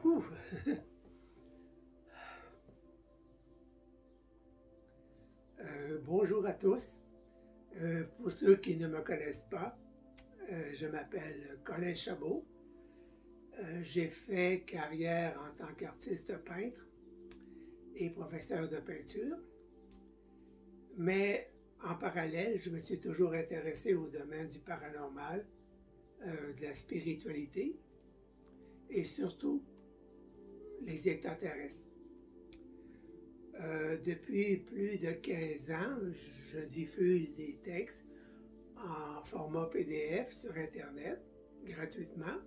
Ouh. Bonjour à tous. Pour ceux qui ne me connaissent pas, je m'appelle Colin Chabot. J'ai fait carrière en tant qu'artiste peintre et professeur de peinture, mais en parallèle, je me suis toujours intéressé au domaine du paranormal, de la spiritualité et surtout les extraterrestres. Depuis plus de 15 ans, je diffuse des textes en format PDF sur Internet, gratuitement.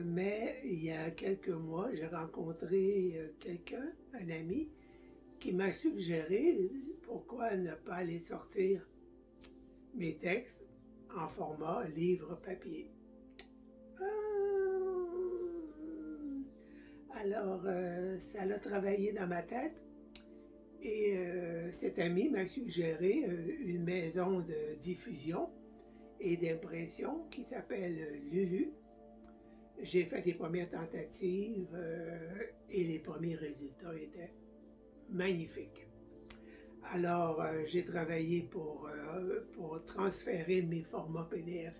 Mais il y a quelques mois, j'ai rencontré quelqu'un, un ami, qui m'a suggéré pourquoi ne pas aller sortir mes textes en format livre papier. Alors, ça l'a travaillé dans ma tête et cet ami m'a suggéré une maison de diffusion et d'impression qui s'appelle Lulu. J'ai fait les premières tentatives et les premiers résultats étaient magnifiques. Alors, j'ai travaillé pour transférer mes formats PDF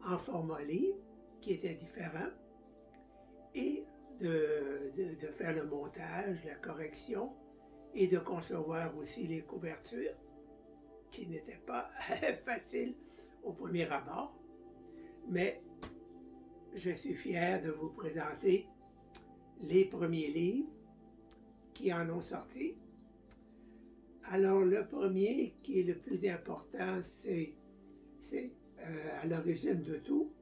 en format livre, qui était différent, et de faire le montage, la correction, et de concevoir aussi les couvertures, qui n'étaient pas faciles au premier abord. Mais je suis fier de vous présenter les premiers livres qui en ont sorti. Alors, le premier, qui est le plus important, c'est à l'origine de tout,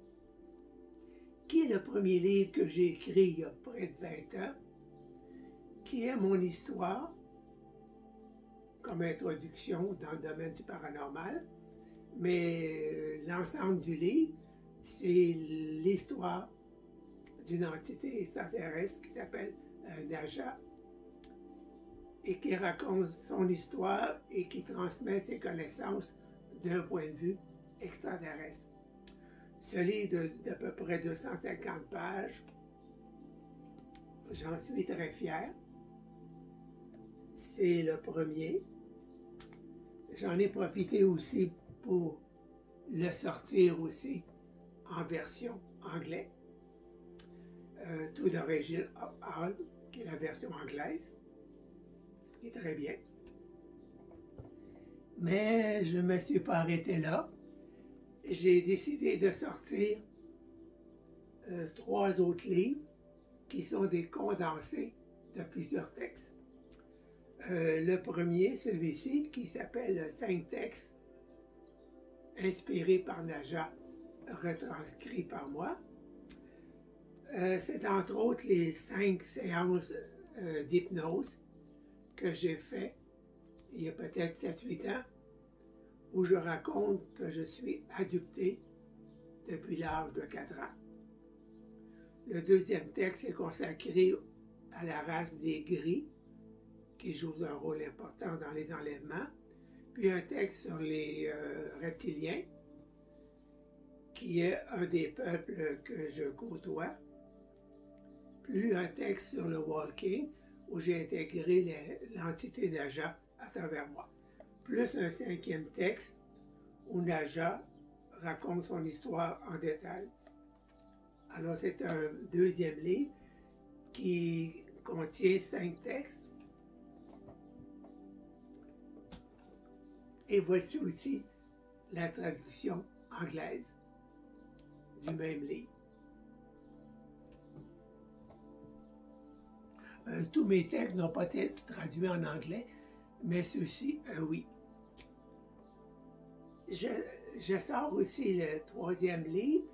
qui est le premier livre que j'ai écrit il y a près de 20 ans, qui est mon histoire, comme introduction dans le domaine du paranormal, mais l'ensemble du livre, c'est l'histoire d'une entité extraterrestre qui s'appelle Naja et qui raconte son histoire et qui transmet ses connaissances d'un point de vue extraterrestre. Ce livre d'à peu près 250 pages, j'en suis très fier. C'est le premier. J'en ai profité aussi pour le sortir aussi en version anglaise. Tout d'origine Hall, qui est la version anglaise, qui est très bien. Mais je ne me suis pas arrêté là. J'ai décidé de sortir 3 autres livres qui sont des condensés de plusieurs textes. Le premier, celui-ci, qui s'appelle 5 textes inspirés par Naja, retranscrits par moi. C'est entre autres les 5 séances d'hypnose que j'ai fait il y a peut-être 7-8 ans, où je raconte que je suis abducté depuis l'âge de 4 ans. Le deuxième texte est consacré à la race des gris, qui joue un rôle important dans les enlèvements, puis un texte sur les reptiliens, qui est un des peuples que je côtoie, plus un texte sur le walking, où j'ai intégré l'entité Naja à travers moi, plus un 5e texte où Naja raconte son histoire en détail. Alors c'est un deuxième livre qui contient 5 textes. Et voici aussi la traduction anglaise du même livre. Tous mes textes n'ont pas été traduits en anglais, mais ceux-ci, oui. Je sors aussi le 3e livre,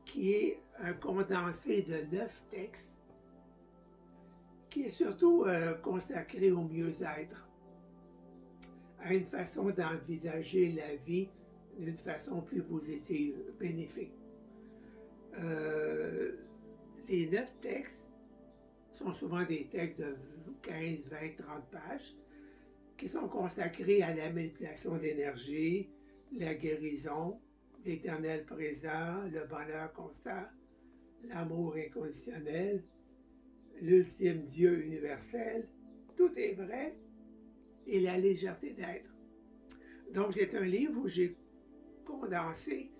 qui est un condensé de 9 textes, qui est surtout consacré au mieux-être, à une façon d'envisager la vie d'une façon plus positive, bénéfique. Les 9 textes sont souvent des textes de 15, 20, 30 pages qui sont consacrés à la manipulation d'énergie, la guérison, l'éternel présent, le bonheur constant, l'amour inconditionnel, l'ultime Dieu universel, tout est vrai, et la légèreté d'être. Donc, c'est un livre où j'ai condensé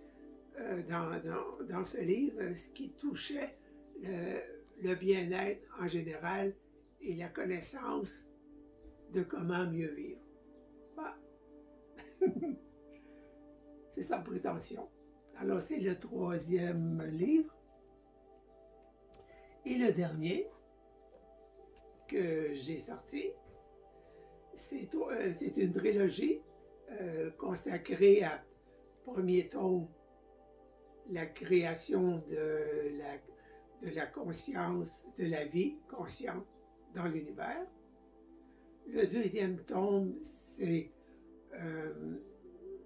dans ce livre ce qui touchait le bien-être en général et la connaissance de comment mieux vivre. Ah. C'est sans prétention. Alors, c'est le troisième livre. Et le dernier que j'ai sorti, c'est une trilogie consacrée à premier tome, la création de la conscience, de la vie consciente dans l'univers. Le deuxième tome, c'est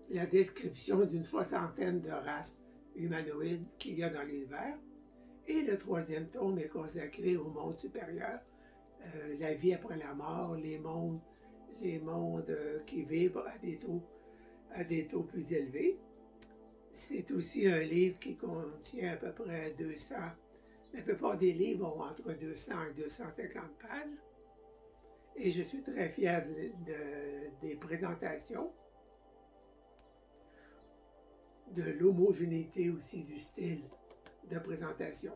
la description d'une soixantaine de races humanoïdes qu'il y a dans l'univers. Et le troisième tome est consacré au monde supérieur, la vie après la mort, les mondes qui vibrent à des taux plus élevés. C'est aussi un livre qui contient à peu près 200. La plupart des livres ont entre 200 et 250 pages. Et je suis très fier des présentations, de l'homogénéité aussi du style de présentation.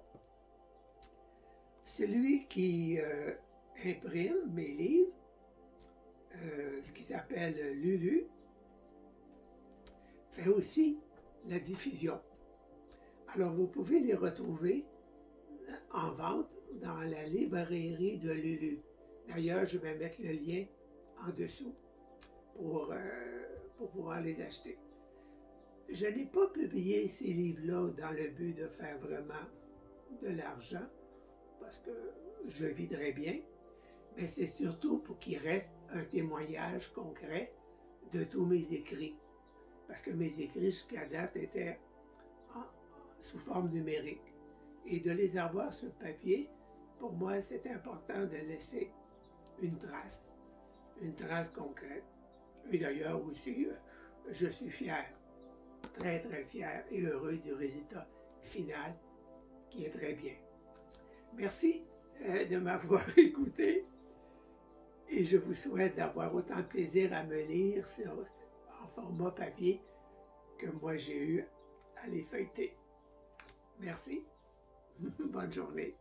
Celui qui imprime mes livres, ce qui s'appelle Lulu, fait aussi la diffusion. Alors, vous pouvez les retrouver en vente dans la librairie de Lulu. D'ailleurs, je vais mettre le lien en dessous pour pouvoir les acheter. Je n'ai pas publié ces livres-là dans le but de faire vraiment de l'argent, parce que je le viderais bien, mais c'est surtout pour qu'il reste un témoignage concret de tous mes écrits. Parce que mes écrits jusqu'à date étaient sous forme numérique. Et de les avoir sur papier, pour moi, c'est important de laisser une trace concrète. Et d'ailleurs aussi, je suis fier, très très fier et heureux du résultat final qui est très bien. Merci de m'avoir écouté et je vous souhaite d'avoir autant de plaisir à me lire en format papier que moi j'ai eu à les feuilleter. Merci. Bonne journée.